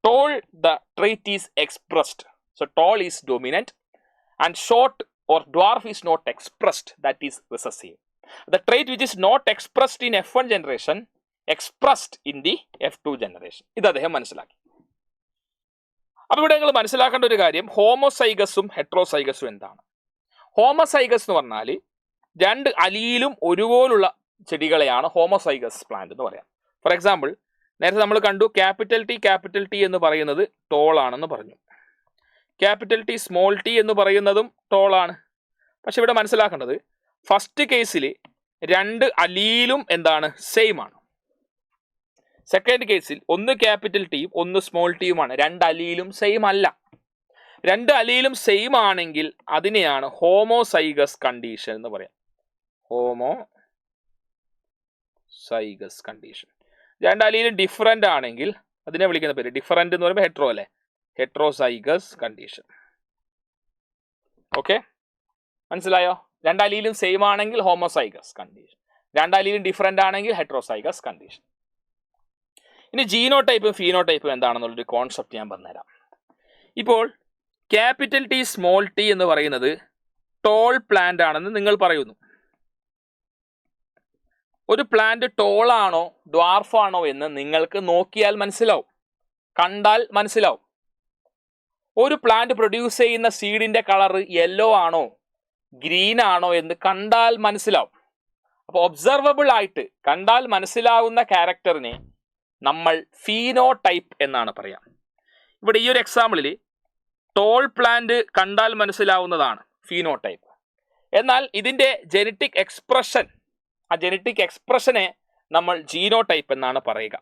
Speaker 1: tall the trait is expressed, so tall is dominant, and short or dwarf is not expressed, that is recessive. The trait which is not expressed in F1 generation expressed in the F2 generation. ഇത് അദ്ദേഹം മനസ്സിലാക്കി. അപ്പോൾ ഇവിടെ നിങ്ങൾ മനസ്സിലാക്കേണ്ട ഒരു കാര്യം, ഹോമോസൈഗസും ഹെട്രോസൈഗസും എന്താണ്? ഹോമോസൈഗസ് എന്ന് പറഞ്ഞാൽ 2 അലീലും ഒരുപോലുള്ള ചെടികളെയാണ് ഹോമോസൈഗസ് പ്ലാന്റ് എന്ന് പറയാം. ഫോർ എക്സാമ്പിൾ, നേരത്തെ നമ്മൾ കണ്ടു ക്യാപിറ്റൽ ടി എന്ന് പറയുന്നത് ടോളാണെന്ന് പറഞ്ഞു. ക്യാപിറ്റൽ ടി സ്മോൾ ടി എന്ന് പറയുന്നതും ടോളാണ്. പക്ഷെ ഇവിടെ മനസ്സിലാക്കേണ്ടത്, ഫസ്റ്റ് കേസിൽ 2 അലീലും എന്താണ്? സെയിം ആണ്. സെക്കൻഡ് കേസിൽ ഒന്ന് ക്യാപിറ്റൽ ടിയും ഒന്ന് സ്മോൾ ടിയുമാണ്. 2 അലീലും സെയിം അല്ല. 2 അലീലും സെയിം ആണെങ്കിൽ അതിനെയാണ് ഹോമോസൈഗസ് കണ്ടീഷൻ എന്ന് പറയാം. Homozygous condition. 2 അലീലും ഡിഫറൻ്റ് ആണെങ്കിൽ അതിനെ വിളിക്കുന്ന പേര്, ഡിഫറൻ്റ് എന്ന് പറയുമ്പോൾ ഹെട്രോ അല്ലേ, ഹെട്രോസൈഗസ് കണ്ടീഷൻ. ഓക്കെ, മനസ്സിലായോ? 2 അലീലും സെയിം ആണെങ്കിൽ ഹോമോസൈഗസ് കണ്ടീഷൻ, 2 അലീലും ഡിഫറൻ്റ് ആണെങ്കിൽ ഹെട്രോസൈഗസ് കണ്ടീഷൻ. ഇനി ജീനോടൈപ്പും ഫീനോടൈപ്പും എന്താണെന്നുള്ളൊരു കോൺസെപ്റ്റ് ഞാൻ പറഞ്ഞുതരാം. ഇപ്പോൾ ക്യാപിറ്റൽ ടി സ്മോൾ ടി എന്ന് പറയുന്നത് ടോൾ പ്ലാന്റ് ആണെന്ന് നിങ്ങൾ പറയുന്നു. ഒരു പ്ലാന്റ് ടോളാണോ ഡ്വാർഫാണോ എന്ന് നിങ്ങൾക്ക് നോക്കിയാൽ മനസ്സിലാവും, കണ്ടാൽ മനസ്സിലാവും. ഒരു പ്ലാന്റ് പ്രൊഡ്യൂസ് ചെയ്യുന്ന സീഡിന്റെ കളർ യെല്ലോ ആണോ ഗ്രീൻ ആണോ എന്ന് കണ്ടാൽ മനസ്സിലാവും. അപ്പോൾ ഒബ്സർവബിൾ ആയിട്ട് കണ്ടാൽ മനസ്സിലാവുന്ന ക്യാരക്ടറിനെ നമ്മൾ ഫീനോടൈപ്പ് എന്നാണ് പറയാം. ഇവിടെ ഈ ഒരു എക്സാമ്പിളിൽ ടോൾ പ്ലാന്റ് കണ്ടാൽ മനസ്സിലാവുന്നതാണ് ഫീനോടൈപ്പ്. എന്നാൽ ഇതിൻ്റെ ജെനറ്റിക് എക്സ്പ്രഷൻ, ആ ജെനറ്റിക് എക്സ്പ്രഷനെ നമ്മൾ ജീനോടൈപ്പ് എന്നാണ് പറയുക.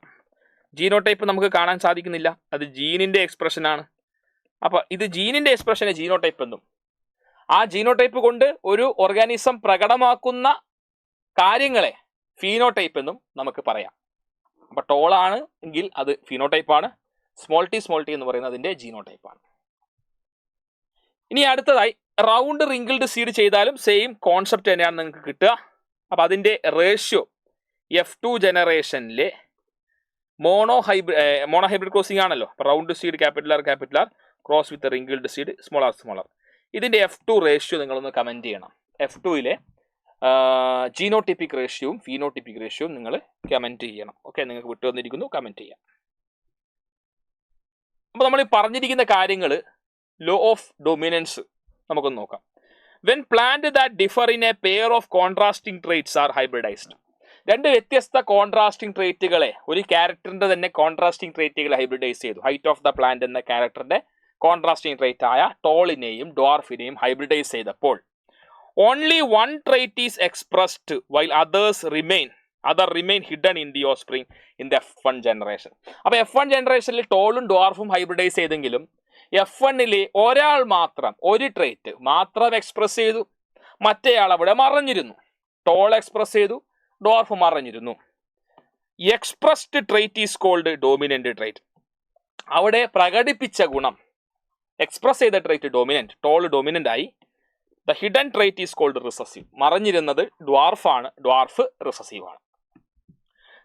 Speaker 1: ജീനോടൈപ്പ് നമുക്ക് കാണാൻ സാധിക്കുന്നില്ല, അത് ജീനിൻ്റെ എക്സ്പ്രഷനാണ്. അപ്പോൾ ഇത് ജീനിൻ്റെ എക്സ്പ്രഷനെ ജീനോടൈപ്പ് എന്നും, ആ ജീനോടൈപ്പ് കൊണ്ട് ഒരു ഓർഗാനിസം പ്രകടമാക്കുന്ന കാര്യങ്ങളെ ഫീനോടൈപ്പ് എന്നും നമുക്ക് പറയാം. അപ്പോൾ ടോളാണ് എങ്കിൽ അത് ഫീനോടൈപ്പാണ്, സ്മോൾ ടി എന്ന് പറയുന്നത് അതിൻ്റെ ജീനോടൈപ്പാണ്. ഇനി അടുത്തതായി റൗണ്ട് റിങ്കിൾഡ് സീഡ് ചെയ്താലും സെയിം കോൺസെപ്റ്റ് തന്നെയാണ് നിങ്ങൾക്ക് കിട്ടുക. അപ്പോൾ അതിൻ്റെ റേഷ്യോ F2 ജനറേഷനിലെ മോണോ ഹൈബ്രിഡ് ക്രോസിംഗ് ആണല്ലോ. Round seed capital R cross with wrinkled seed small R. ഇതിൻ്റെ F2 റേഷ്യോ നിങ്ങളൊന്ന് കമൻറ്റ് ചെയ്യണം. F2 ജീനോട്ടിപ്പിക് റേഷ്യോയും ഫീനോട്ടിപ്പിക് റേഷ്യോയും നിങ്ങൾ കമൻറ്റ് ചെയ്യണം. ഓക്കെ, നിങ്ങൾക്ക് വിട്ടു വന്നിരിക്കുന്നു, കമൻറ്റ് ചെയ്യാം. അപ്പോൾ നമ്മൾ ഈ പറഞ്ഞിരിക്കുന്ന കാര്യങ്ങൾ ലോ ഓഫ് ഡൊമിനൻസ് നമുക്കൊന്ന് നോക്കാം. When plant that differ in A pair of contrasting traits R hybridised. 2 വ്യത്യസ്ത കോൺട്രാസ്റ്റിംഗ് ട്രേറ്റുകളെ, ഒരു ക്യാരക്ടറിന്റെ തന്നെ കോൺട്രാസ്റ്റിംഗ് ട്രേറ്റുകളെ ഹൈബ്രിഡൈസ് ചെയ്തു. ഹൈറ്റ് ഓഫ് ദ പ്ലാന്റ് എന്ന ക്യാരക്ടറിന്റെ കോൺട്രാസ്റ്റിംഗ് ട്രേറ്റ് ആയ ടോളിനെയും ഡ്വാർഫിനെയും ഹൈബ്രിഡൈസ് ചെയ്തപ്പോൾ only one trait is expressed while others remain. Other remain hidden in the offspring in the F1 generation. അപ്പോൾ F1 ജനറേഷനിൽ ടോളും ഡ്വാർഫും hybridise ചെയ്തെങ്കിലും F1 ഒരാൾ മാത്രം, ഒരു ട്രേറ്റ് മാത്രം എക്സ്പ്രസ് ചെയ്തു, മറ്റേയാൾ അവിടെ മറഞ്ഞിരുന്നു. ടോൾ എക്സ്പ്രസ് ചെയ്തു, ഡ്വാർഫ് മറഞ്ഞിരുന്നു. Expressed trait is called dominant trait. അവിടെ പ്രകടിപ്പിച്ച ഗുണം, എക്സ്പ്രസ് ചെയ്ത ട്രേറ്റ് ഡോമിനന്റ്, ടോൾ ഡോമിനന്റ് ആയി. The hidden trait is called recessive. മറഞ്ഞിരുന്നത് ഡ്വാർഫാണ്, ഡ്വാർഫ് റിസസീവ് ആണ്.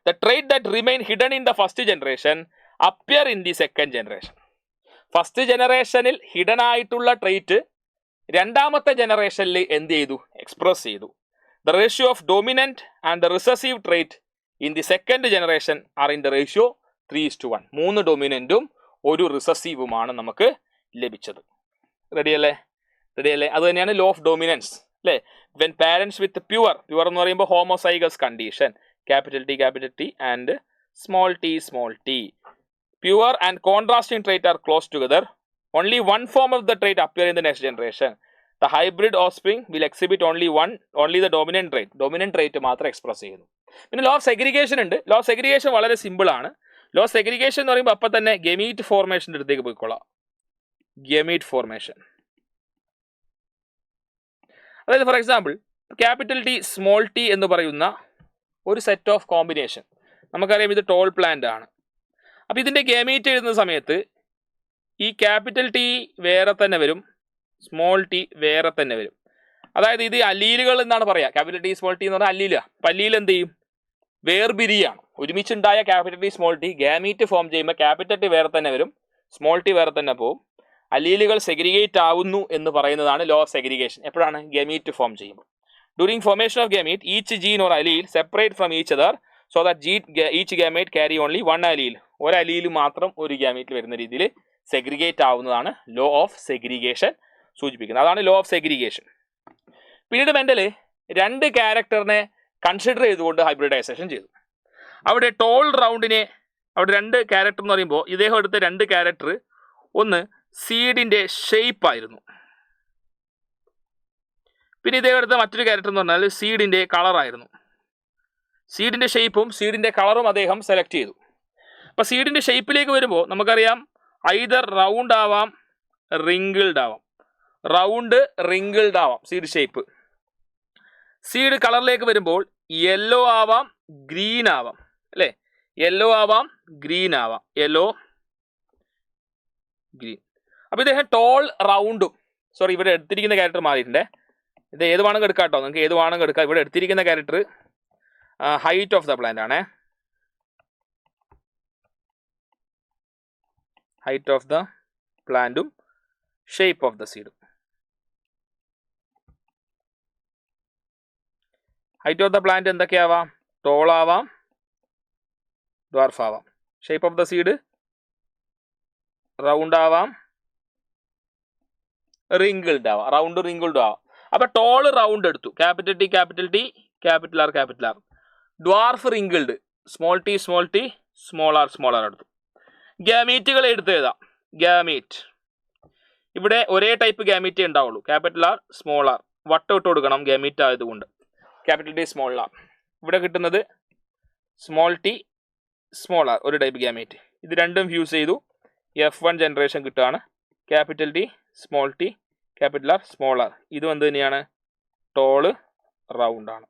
Speaker 1: The trait that remain hidden in the first generation appear in the second generation. First ജനറേഷനിൽ hidden ആയിട്ടുള്ള ട്രേറ്റ് രണ്ടാമത്തെ ജനറേഷനിൽ എന്ത് ചെയ്തു? എക്സ്പ്രസ് ചെയ്തു. The ratio of dominant and the recessive trait in the second generation are in the ratio 3:1. 3 ഡൊമിനന്റും ഒരു റിസസീവുമാണ് നമുക്ക് ലഭിച്ചത്. റെഡിയല്ലേ? അത് തന്നെയാണ് ലോ ഓഫ് ഡോമിനൻസ് അല്ലേ? വെൻ പാരൻസ് വിത്ത് പ്യുവർ എന്ന് പറയുമ്പോൾ homozygous condition, capital T and small T. Pure and contrasting trait are close together. Only one form of the trait appear in the next generation. The hybrid offspring will exhibit only the dominant trait. Dominant trait മാത്രം express ചെയ്യുന്നു. പിന്നെ law of segregation ഉണ്ട്. Law of segregation വളരെ simple ആണ്. Law of segregation എന്ന് പറയുമ്പോൾ അപ്പം തന്നെ ഗമീറ്റ് ഫോർമേഷൻ്റെ അടുത്തേക്ക് പോയിക്കോളാം. ഗമീറ്റ് ഫോർമേഷൻ, അതായത് for example capital T small T എന്ന് പറയുന്ന ഒരു സെറ്റ് ഓഫ് കോമ്പിനേഷൻ, നമുക്കറിയാം ഇത് ടോൾ പ്ലാന്റ് ആണ്. അപ്പോൾ ഇതിൻ്റെ ഗമീറ്റ് എഴുതുന്ന സമയത്ത് ഈ ക്യാപിറ്റൽ ടി വേറെ തന്നെ വരും, സ്മോൾ ടി വേറെ തന്നെ വരും. അതായത് ഇത് അല്ലീലുകൾ എന്നാണ് പറയുക. ക്യാപിറ്റൽ ടി സ്മോൾ ടി എന്ന് പറഞ്ഞാൽ അല്ലീല. അപ്പം അല്ലീൽ എന്ത് ചെയ്യും? വേർപിരിയാണ്. ഒരുമിച്ചുണ്ടായ capital T small T gamete form ചെയ്യുമ്പോൾ ക്യാപിറ്റൽ ടി വേറെ തന്നെ വരും, സ്മോൾ ടി വേറെ തന്നെ പോകും. അല്ലീലുകൾ സെഗ്രിഗേറ്റ് ആവുന്നു എന്ന് പറയുന്നതാണ് ലോ ഓഫ് സെഗ്രിഗേഷൻ. എപ്പോഴാണ്? ഗമീറ്റ് ഫോം ചെയ്യുമ്പോൾ. During formation of gamete each gene or allele separate from each other so that each gamete carry only one allele. ഒരു അലീൽ മാത്രം ഒരു ഗാമീറ്റിൽ വരുന്ന രീതിയിൽ സെഗ്രിഗേറ്റ് ആവുന്നതാണ് ലോ ഓഫ് സെഗ്രിഗേഷൻ സൂചിപ്പിക്കുന്നത്. അതാണ് ലോ ഓഫ് സെഗ്രിഗേഷൻ. പിന്നീട് മെൻഡൽ 2 ക്യാരക്ടറിനെ കൺസിഡർ ചെയ്തുകൊണ്ട് ഹൈബ്രിഡൈസേഷൻ ചെയ്തു. അവിടെ ടോൾ റൗണ്ടിനെ, അവിടെ 2 ക്യാരക്ടർ എന്ന് പറയുമ്പോൾ ഇദ്ദേഹം എടുത്ത 2 ക്യാരക്ടർ, ഒന്ന് സീഡിൻ്റെ ഷേപ്പ് ആയിരുന്നു. പിന്നെ ഇദ്ദേഹം എടുത്ത മറ്റൊരു ക്യാരക്ടർ എന്ന് പറഞ്ഞാൽ സീഡിൻ്റെ കളറായിരുന്നു. സീഡിൻ്റെ ഷേപ്പും സീഡിൻ്റെ കളറും അദ്ദേഹം സെലക്ട് ചെയ്തു. അപ്പോൾ സീഡിൻ്റെ ഷേപ്പിലേക്ക് വരുമ്പോൾ നമുക്കറിയാം ഐദർ റൗണ്ട് ആവാം, റിങ്കിൾഡ് ആവാം. റൗണ്ട്, റിങ്കിൾഡ് ആവാം സീഡ് ഷേപ്പ്. സീഡ് കളറിലേക്ക് വരുമ്പോൾ യെല്ലോ ആവാം, ഗ്രീൻ ആവാം അല്ലേ? യെല്ലോ ആവാം, ഗ്രീൻ ആവാം. Yellow, green. അപ്പോൾ ഇദ്ദേഹം ടോൾ റൗണ്ടും, സോറി ഇവിടെ എടുത്തിരിക്കുന്ന ക്യാരക്ടർ മാറിയിട്ടുണ്ട്. ഇത് ഏത് വേണമെങ്കിൽ എടുക്കാം കേട്ടോ, നിങ്ങൾക്ക് ഏത് വേണമെങ്കിൽ എടുക്കാം. ഇവിടെ എടുത്തിരിക്കുന്ന character height of the plant ആണേ. ഹൈറ്റ് ഓഫ് ദ പ്ലാന്റും ഷേപ്പ് ഓഫ് ദ സീഡും. ഹൈറ്റ് ഓഫ് ദ പ്ലാന്റ് എന്തൊക്കെയാവാം? ടോൾ ആവാം, ഡ്വാർഫ് ആവാം. Shape of the seed round ആവാം, റിങ്കിൾഡ് ആവാം. റൗണ്ട്, റിങ്കിൾഡ് ആവാം. അപ്പോൾ ടോൾ റൗണ്ട് എടുത്തു, capital T, capital R. Dwarf wrinkled, small T, small R എടുത്തു. ഗാമീറ്റുകൾ എടുത്ത് എഴുതാം. ഗാമീറ്റ് ഇവിടെ ഒരേ ടൈപ്പ് ഗാമീറ്റേ ഉണ്ടാവുള്ളൂ, ക്യാപിറ്റൽ ആർ, സ്മോൾ ആർ. വട്ടം ഇട്ട് കൊടുക്കണം ഗാമീറ്റ് ആയതുകൊണ്ട്. Capital T, small R. ഇവിടെ കിട്ടുന്നത് സ്മോൾ ടി, സ്മോൾ ആർ, ഒരു ടൈപ്പ് ഗാമീറ്റ്. ഇത് രണ്ടും ഫ്യൂസ് ചെയ്തു F1 ജനറേഷൻ കിട്ടുകയാണ്. Capital T, small T, capital R, small R. ഇതും എന്ത് തന്നെയാണ്? ടോള് റൗണ്ടാണ്.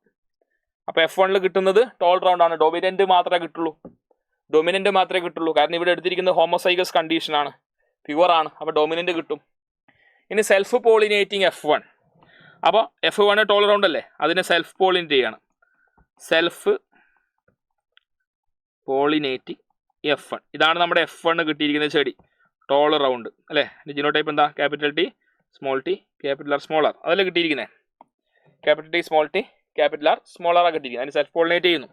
Speaker 1: അപ്പോൾ F1 കിട്ടുന്നത് ടോൾ റൗണ്ടാണ്. ഡൊമിനൻ്റ് മാത്രമേ കിട്ടുള്ളൂ. കാരണം ഇവിടെ എടുത്തിരിക്കുന്നത് ഹോമോസൈഗസ് കണ്ടീഷനാണ്, പ്യുവറാണ്. അപ്പോൾ ഡൊമിനൻ്റ് കിട്ടും. ഇനി സെൽഫ് പോളിനേറ്റിംഗ് F1. അപ്പോൾ F1 ടോൾ റൗണ്ട് അല്ലേ, അതിനെ സെൽഫ് പോളിനേറ്റ് ചെയ്യണം. Self pollinating F1. ഇതാണ് നമ്മുടെ F1 കിട്ടിയിരിക്കുന്ന ചെടി, ടോൾ റൗണ്ട് അല്ലേ. ജിനോ ടൈപ്പ് എന്താ? Capital T, small T, capital R, small R. അതല്ലേ കിട്ടിയിരിക്കുന്നത്? Capital T, small T, capital R, small R കിട്ടിയിരിക്കുന്നത്. അതിന് സെൽഫ് പോളിനേറ്റ് ചെയ്യുന്നു.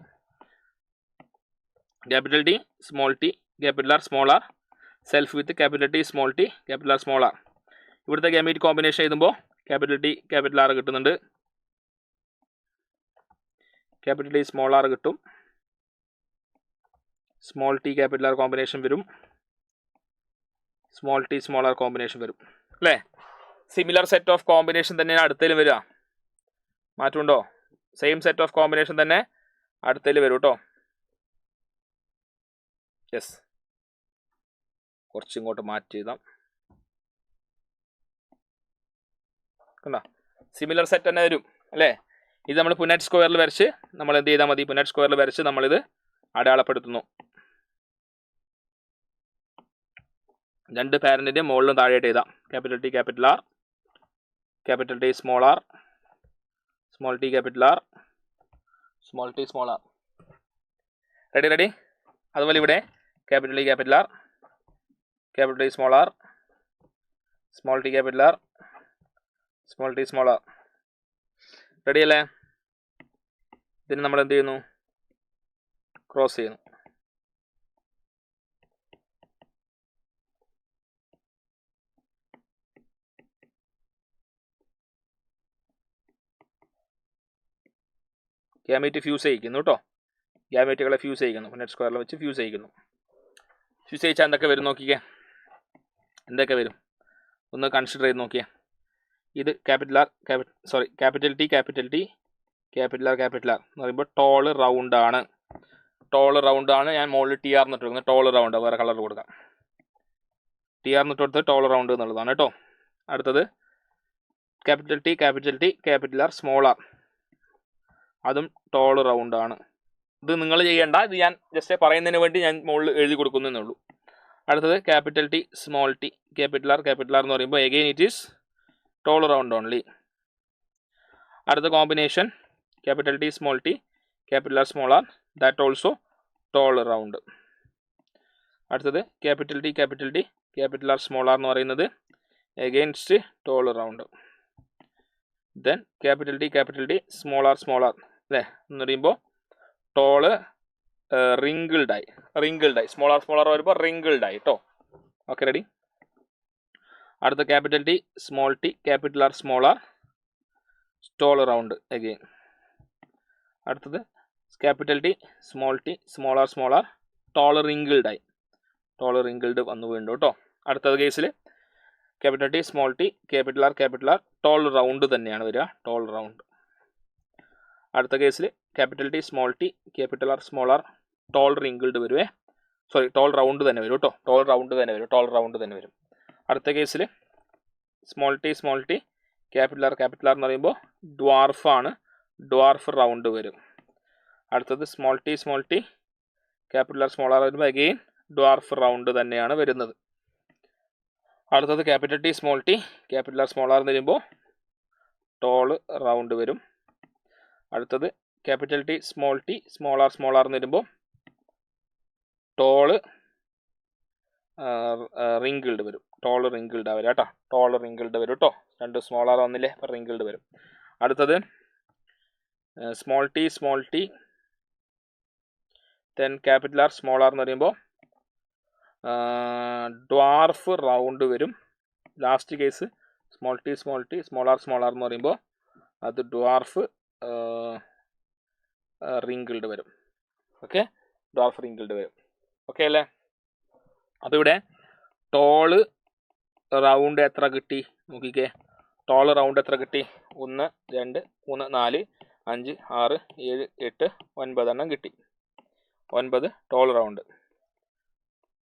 Speaker 1: Capital T, small T, capital R, small R. Self with capital T, small T, capital R, small R. ഇവിടുത്തെ gamete combination എഴുതുമ്പോൾ capital T, capital R കിട്ടുന്നുണ്ട്. Capital T, small R കിട്ടും. Small T, capital R combination വരും. Small T, small R combination വരും അല്ലേ. Similar set of combination തന്നെയാണ് അടുത്തതിലും വരിക. മാറ്റമുണ്ടോ? സെയിം സെറ്റ് ഓഫ് കോമ്പിനേഷൻ തന്നെ അടുത്തതിൽ വരും കേട്ടോ. യെസ്, കുറച്ചിങ്ങോട്ട് മാറ്റി എഴുതാം. കണ്ടോ, സിമിലർ സെറ്റ് തന്നെ വരും അല്ലേ. ഇത് നമ്മൾ പുനറ്റ് സ്ക്വയറിൽ വരച്ച് നമ്മൾ എന്ത് ചെയ്താൽ മതി, പുനറ്റ് സ്ക്വയറിൽ വരച്ച് നമ്മളിത് അടയാളപ്പെടുത്തുന്നു. രണ്ട് പാരന്റിന്റെ മുകളിലും താഴെയായിട്ട് എഴുതാം. Capital T capital R, capital T small R, small T capital R, small T small R. Ready. അതുപോലെ ഇവിടെ capital T capital R, capital T small R, small T capital R, small T small R. Ready അല്ലേ. ഇതിന് നമ്മൾ എന്ത് ചെയ്യുന്നു, cross ചെയ്യുന്നു. Gamete fuse ചെയ്യിക്കുന്നു കേട്ടോ. ഗ്യാമേറ്റുകളെ fuse ചെയ്യിക്കുന്നു, പുനറ്റ് സ്ക്വയറിൽ വെച്ച് ഫ്യൂസ് ചെയ്യിക്കുന്നു. ഫ്യൂസ് ചെയ്യിച്ചാൽ എന്തൊക്കെ വരും നോക്കിക്കേ, എന്തൊക്കെ വരും ഒന്ന് കൺസിഡർ ചെയ്ത് നോക്കിയേ. ഇത് capital T capital T capital R എന്ന് പറയുമ്പോൾ ടോള് റൗണ്ട് ആണ്. ഞാൻ മുകളിൽ ടി ആർ എന്നിട്ട് കൊടുക്കുന്നത്, ടോള് റൗണ്ട് വേറെ കളർ കൊടുക്കാം. ടി ആർ എന്നിട്ട് കൊടുത്തത് ടോള് റൗണ്ട് എന്നുള്ളതാണ് കേട്ടോ. അടുത്തത് capital T capital R small R, അതും ടോള് റൗണ്ട് ആണ്. ഇത് നിങ്ങൾ ചെയ്യേണ്ട, ഇത് ഞാൻ ജസ്റ്റ് പറയുന്നതിന് വേണ്ടി ഞാൻ മുകളിൽ എഴുതി കൊടുക്കുന്നേ ഉള്ളൂ. അടുത്തത് capital T small T capital R എന്ന് പറയുമ്പോൾ again it is tall round only. അടുത്ത combination capital T small T capital R small R, that also tall round. അടുത്തത് capital T capital R small R എന്ന് പറയുന്നത് against tall round. Then capital T small R അല്ലേ എന്ന് പറയുമ്പോൾ tall wrinkled ആയി. Small R വരുമ്പോൾ wrinkled ആയി കേട്ടോ. Okay ready. അടുത്ത capital T capital R tall round again. അടുത്തത് capital T small R tall wrinkled ആയി, ടോള് റിങ്കിൾഡ് വന്നു വീണ്ടും കേട്ടോ. അടുത്തത് കേസിൽ capital T small T capital R tall round തന്നെയാണ് വരിക, ടോൾ റൗണ്ട്. അടുത്ത കേസിൽ capital T capital R tall wrinkled വരുവേ, ടോൾ റൗണ്ട് തന്നെ വരും കേട്ടോ, ടോൾ റൗണ്ട് തന്നെ വരും. അടുത്ത കേസിൽ സ്മോൾ ടി ക്യാപിറ്റൽ ആർ എന്ന് പറയുമ്പോൾ ഡ്വാർഫ് റൗണ്ട് വരും. അടുത്തത് സ്മോൾ ടി ക്യാപിറ്റൽ ആർ വരുമ്പോൾ അഗെയിൻ ഡ്വാർഫ് റൗണ്ട് തന്നെയാണ് വരുന്നത്. അടുത്തത് ക്യാപിറ്റൽ ടി ക്യാപിറ്റൽ ആർ എന്ന് വരുമ്പോൾ ടോള് റൗണ്ട് വരും. അടുത്തത് ക്യാപിറ്റൽ ടി സ്മോൾ ആർ എന്ന് വരുമ്പോൾ ടോള് റിങ്കിൾഡ് വരും, ടോള് റിങ്കിൾഡ് വരും കേട്ടോ, ടോള് റിങ്കിൾഡ് വരും കേട്ടോ. രണ്ട് സ്മോൾ ആർ വന്നില്ലേ, അപ്പോൾ റിങ്കിൾഡ് വരും. അടുത്തത് small T then capital R എന്ന് പറയുമ്പോൾ ഡ്വാർഫ് റൗണ്ട് വരും. Last case small T small R എന്ന് പറയുമ്പോൾ അത് ഡ്വാർഫ് റിങ്കിൾഡ് വരും. ഓക്കെ, ഡ്വാർഫ് റിങ്കിൾഡ് വരും. ഓക്കെ അല്ലേ. അപ്പോൾ ഇവിടെ ടോള് റൗണ്ട് എത്ര കിട്ടി നോക്കിക്കേ. ടോള് റൗണ്ട് എത്ര കിട്ടി? 1 2 3 4 5 6 7 8 9 എണ്ണം കിട്ടി. 9 ടോള് റൗണ്ട്.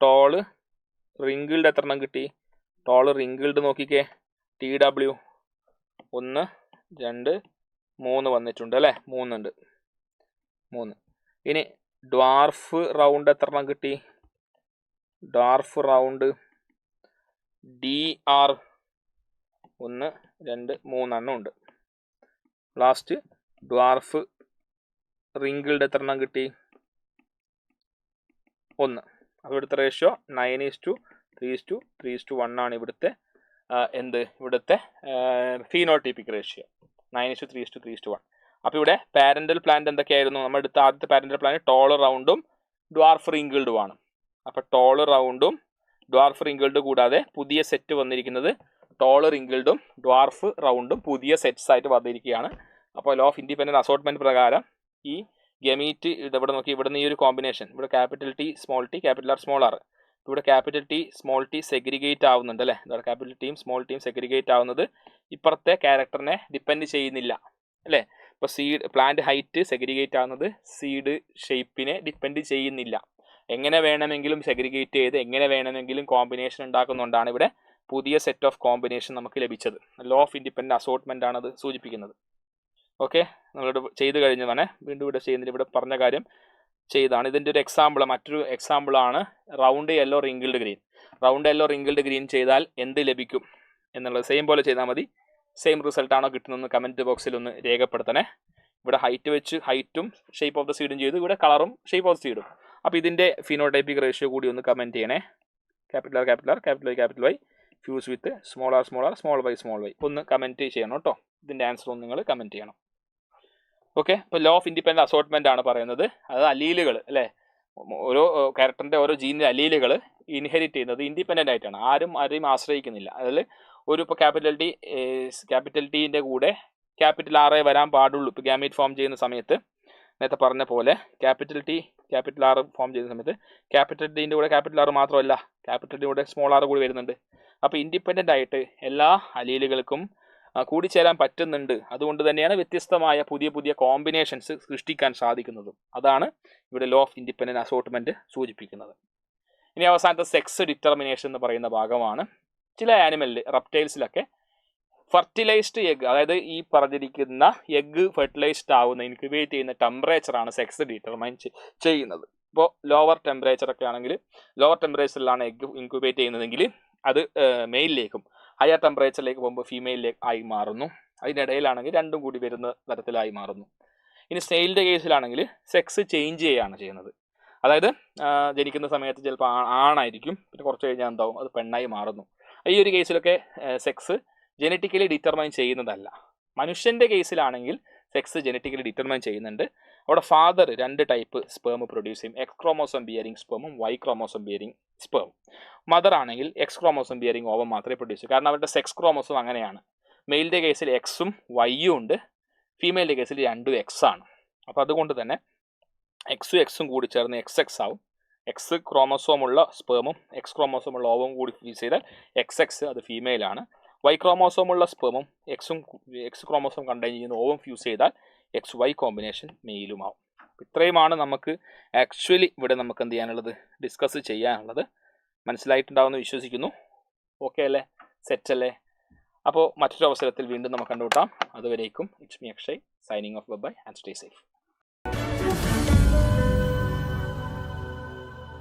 Speaker 1: ടോള് റിങ്കിൾഡ് എത്ര എണ്ണം കിട്ടി? ടോള് റിങ്കിൾഡ് നോക്കിക്കേ, TW 1 2 3 വന്നിട്ടുണ്ട് അല്ലേ, 3 ഉണ്ട്, 3. ഇനി ഡ്വാർഫ് റൗണ്ട് എത്ര എണ്ണം കിട്ടി? ഡ്വാർഫ് റൗണ്ട് DR 1 2 3 എണ്ണം ഉണ്ട്. ലാസ്റ്റ് ഡ്വാർഫ് റിങ്കിൾഡ് എത്ര എണ്ണം കിട്ടി? 1. അപ്പോൾ ഇവിടുത്തെ റേഷ്യോ 9:3:3:1 ആണ് ഇവിടുത്തെ ഇവിടുത്തെ ഫീനോടൈപ്പിക് റേഷ്യോ 9:3:3:1. അപ്പോൾ ഇവിടെ പാരന്റൽ പ്ലാന്റ് എന്തൊക്കെയായിരുന്നു? നമ്മൾ എടുത്ത ആദ്യത്തെ പാരന്റൽ പ്ലാന്റ് ടോള് റൗണ്ടും ഡ്വാർഫ് റിങ്കിൾഡും ആണ്. അപ്പോൾ ടോള് റൗണ്ടും ഡ്വാർഫ് റിങ്കിൾഡ് കൂടാതെ പുതിയ സെറ്റ് വന്നിരിക്കുന്നത് ടോള് റിങ്കിൾഡും ഡ്വാർഫ് റൗണ്ടും പുതിയ സെറ്റ്സ് ആയിട്ട് വന്നിരിക്കുകയാണ്. അപ്പോൾ ലോ ഓഫ് ഇൻഡിപെൻഡന്റ് അസോർട്ട്മെന്റ് പ്രകാരം ഈ ഗമീറ്റ് ഇവിടെ നോക്കി, ഇവിടുന്ന് ഈ ഒരു കോമ്പിനേഷൻ ഇവിടെ capital T capital R small R, ഇവിടെ ക്യാപിറ്റൽ ടി സെഗ്രിഗേറ്റ് ആവുന്നുണ്ട് അല്ലേ. ഇവിടെ ക്യാപിറ്റൽ ടിയും സ്മോൾ ടിയും സെഗ്രിഗേറ്റ് ആവുന്നത് ഇപ്പുറത്തെ ക്യാരക്ടറിനെ ഡിപ്പെൻഡ് ചെയ്യുന്നില്ല അല്ലേ. ഇപ്പോൾ പ്ലാന്റ് ഹൈറ്റ് സെഗ്രിഗേറ്റ് ആകുന്നത് സീഡ് ഷേപ്പിനെ ഡിപ്പെൻഡ് ചെയ്യുന്നില്ല. എങ്ങനെ വേണമെങ്കിലും സെഗ്രിഗേറ്റ് ചെയ്ത് എങ്ങനെ വേണമെങ്കിലും കോമ്പിനേഷൻ ഉണ്ടാക്കുന്നുകൊണ്ടാണ് ഇവിടെ പുതിയ സെറ്റ് ഓഫ് കോമ്പിനേഷൻ നമുക്ക് ലഭിച്ചത്. ലോ ഓഫ് ഇൻഡിപെൻഡൻറ്റ് അസോർട്ട്മെൻ്റ് ആണ് അത് സൂചിപ്പിക്കുന്നത്. ഓക്കെ, നമ്മളിവിടെ ചെയ്ത് കഴിഞ്ഞതാണ്. വീണ്ടും ഇവിടെ ചെയ്യുന്നതിൽ ഇവിടെ പറഞ്ഞ കാര്യം ചെയ്താണ്. ഇതിൻ്റെ ഒരു എക്സാമ്പിൾ, മറ്റൊരു എക്സാമ്പിളാണ് round yellow wrinkled green. Round yellow wrinkled green ചെയ്താൽ എന്ത് ലഭിക്കും എന്നുള്ളത് സെയിം പോലെ ചെയ്താൽ മതി. സെയിം റിസൾട്ട് ആണോ കിട്ടുന്നതെന്ന് കമൻറ്റ് ബോക്സിൽ ഒന്ന് രേഖപ്പെടുത്തണേ. ഇവിടെ ഹൈറ്റ് വെച്ച് ഹൈറ്റും ഷേപ്പ് ഓഫ് ദ സീഡും ചെയ്തു, ഇവിടെ കളറും ഷേപ്പ് ഓഫ് സീഡും. അപ്പോൾ ഇതിൻ്റെ ഫിനോടൈപ്പിക് റേഷ്യോ കൂടി ഒന്ന് കമൻറ്റ് ചെയ്യണേ. Capital R capital R capital I capital Y fuse with small R small Y ഒന്ന് കമൻറ്റ് ചെയ്യണം കേട്ടോ. ഇതിൻ്റെ ആൻസർ ഒന്ന് നിങ്ങൾ കമൻറ്റ് ചെയ്യണം. ഓക്കെ, ഇപ്പോൾ ലോ ഓഫ് ഇൻഡിപെൻഡൻറ്റ് അസോർട്ട്മെൻ്റ് ആണ് പറയുന്നത്. അത് അലീലുകൾ അല്ലേ, ഓരോ ക്യാരക്ടറിൻ്റെ ഓരോ ജീനിൻ്റെ അലീലുകൾ ഇൻഹെറിറ്റ് ചെയ്യുന്നത് ഇൻഡിപെൻഡൻ്റ് ആയിട്ടാണ്, ആരെയും ആശ്രയിക്കുന്നില്ല. അതിൽ ഒരു ഇപ്പോൾ ക്യാപിറ്റൽ ടീൻ്റെ കൂടെ ക്യാപിറ്റൽ ആറേ വരാൻ പാടുള്ളൂ. ഇപ്പോൾ ഗാമീറ്റ് ഫോം ചെയ്യുന്ന സമയത്ത് നേരത്തെ പറഞ്ഞ പോലെ ക്യാപിറ്റൽ ആർ ഫോം ചെയ്യുന്ന സമയത്ത് ക്യാപിറ്റൽ ടീൻ്റെ കൂടെ ക്യാപിറ്റൽ ആർ മാത്രമല്ല, ക്യാപിറ്റൽ ടീൻ്റെ കൂടെ സ്മോൾ ആർ കൂടി വരുന്നുണ്ട്. അപ്പോൾ ഇൻഡിപെൻഡൻ്റ് ആയിട്ട് എല്ലാ അലീലുകൾക്കും കൂടിച്ചേരാൻ പറ്റുന്നുണ്ട്. അതുകൊണ്ട് തന്നെയാണ് വ്യത്യസ്തമായ പുതിയ കോമ്പിനേഷൻസ് സൃഷ്ടിക്കാൻ സാധിക്കുന്നതും. അതാണ് ഇവിടെ ലോ ഓഫ് ഇൻഡിപെൻഡൻറ്റ് അസോർട്ട്മെൻറ്റ് സൂചിപ്പിക്കുന്നത്. ഇനി അവസാനത്തെ സെക്സ് ഡിറ്റർമിനേഷൻ എന്ന് പറയുന്ന ഭാഗമാണ്. ചില ആനിമലിൽ, റെപ്റ്റൈൽസിലൊക്കെ ഫെർട്ടിലൈസ്ഡ് എഗ്, അതായത് ഈ പറഞ്ഞിരിക്കുന്ന എഗ് ഫെർട്ടിലൈസ്ഡ് ആവുന്ന ഇൻക്യുബേറ്റ് ചെയ്യുന്ന ടെമ്പറേച്ചറാണ് സെക്സ് ഡിറ്റർമൈൻ ചെയ്യുന്നത്. ഇപ്പോൾ ലോവർ ടെമ്പറേച്ചറൊക്കെ ആണെങ്കിൽ, ലോവർ ടെമ്പറേച്ചറിലാണ് എഗ് ഇൻക്യുബേറ്റ് ചെയ്യുന്നതെങ്കിൽ അത് മെയിലിലേക്കും, ഹയർ ടെമ്പറേച്ചറിലേക്ക് പോകുമ്പോൾ ഫീമെയിലിലേക്ക് ആയി മാറുന്നു. അതിനിടയിലാണെങ്കിൽ രണ്ടും കൂടി വരുന്ന തരത്തിലായി മാറുന്നു. ഇനി സ്നെയിലിൻ്റെ കേസിലാണെങ്കിൽ സെക്സ് ചേഞ്ച് ചെയ്യുകയാണ് ചെയ്യുന്നത്. അതായത് ജനിക്കുന്ന സമയത്ത് ചിലപ്പോൾ ആണായിരിക്കും, പിന്നെ കുറച്ച് കഴിഞ്ഞാൽ എന്താവും, അത് പെണ്ണായി മാറുന്നു. ഈ ഒരു കേസിലൊക്കെ സെക്സ് ജനറ്റിക്കലി ഡിറ്റർമൈൻ ചെയ്യുന്നതല്ല. മനുഷ്യൻ്റെ കേസിലാണെങ്കിൽ സെക്സ് ജനറ്റിക്കലി ഡിറ്റർമൈൻ ചെയ്യുന്നുണ്ട്. അവിടെ ഫാദർ 2 ടൈപ്പ് സ്പേം പ്രൊഡ്യൂസ് ചെയ്യും, എക്സ് ക്രോമോസോം ബിയറിംഗ് സ്പേമും വൈ ക്രോമോസോം ബിയറിംഗ് സ്പേമും. മദർ ആണെങ്കിൽ എക്സ് ക്രോമോസോം ബിയറിംഗ് ഓവം മാത്രമേ പ്രൊഡ്യൂസ് ചെയ്യൂ, കാരണം അവരുടെ സെക്സ് ക്രോമോസോം അങ്ങനെയാണ്. മെയിലിൻ്റെ കേസിൽ എക്സും വൈയും ഉണ്ട്, ഫീമെയിലിൻ്റെ കേസിൽ 2 എക്സ് ആണ്. അപ്പോൾ അതുകൊണ്ട് തന്നെ എക്സും കൂടി ചേർന്ന് എക്സ് ആവും. എക്സ് ക്രോമോസോമുള്ള സ്പേമും എക്സ് ക്രോമോസോമുള്ള ഓവവും കൂടി ഫ്യൂസ് ചെയ്താൽ എക്സ് അത് ഫീമെയിലാണ്. വൈ ക്രോമോസോമുള്ള സ്പേമും എക്സ് ക്രോമോസോം കണ്ടെയ്ൻ ചെയ്യുന്ന ഓവം ഫ്യൂസ് ചെയ്താൽ XY കോമ്പിനേഷൻ മെയിലുമാവും. ഇത്രയുമാണ് നമുക്ക് ആക്ച്വലി ഇവിടെ നമുക്ക് എന്ത് ചെയ്യാനുള്ളത്, ഡിസ്കസ് ചെയ്യാനുള്ളത്. മനസ്സിലായിട്ടുണ്ടാവുമെന്ന് വിശ്വസിക്കുന്നു. ഓക്കെ അല്ലേ, സെറ്റ് അല്ലേ? അപ്പോൾ മറ്റൊരു അവസരത്തിൽ വീണ്ടും നമുക്ക് കണ്ടുമുട്ടാം. അതുവരേക്കും it's me Akshay signing off. Bye and stay safe.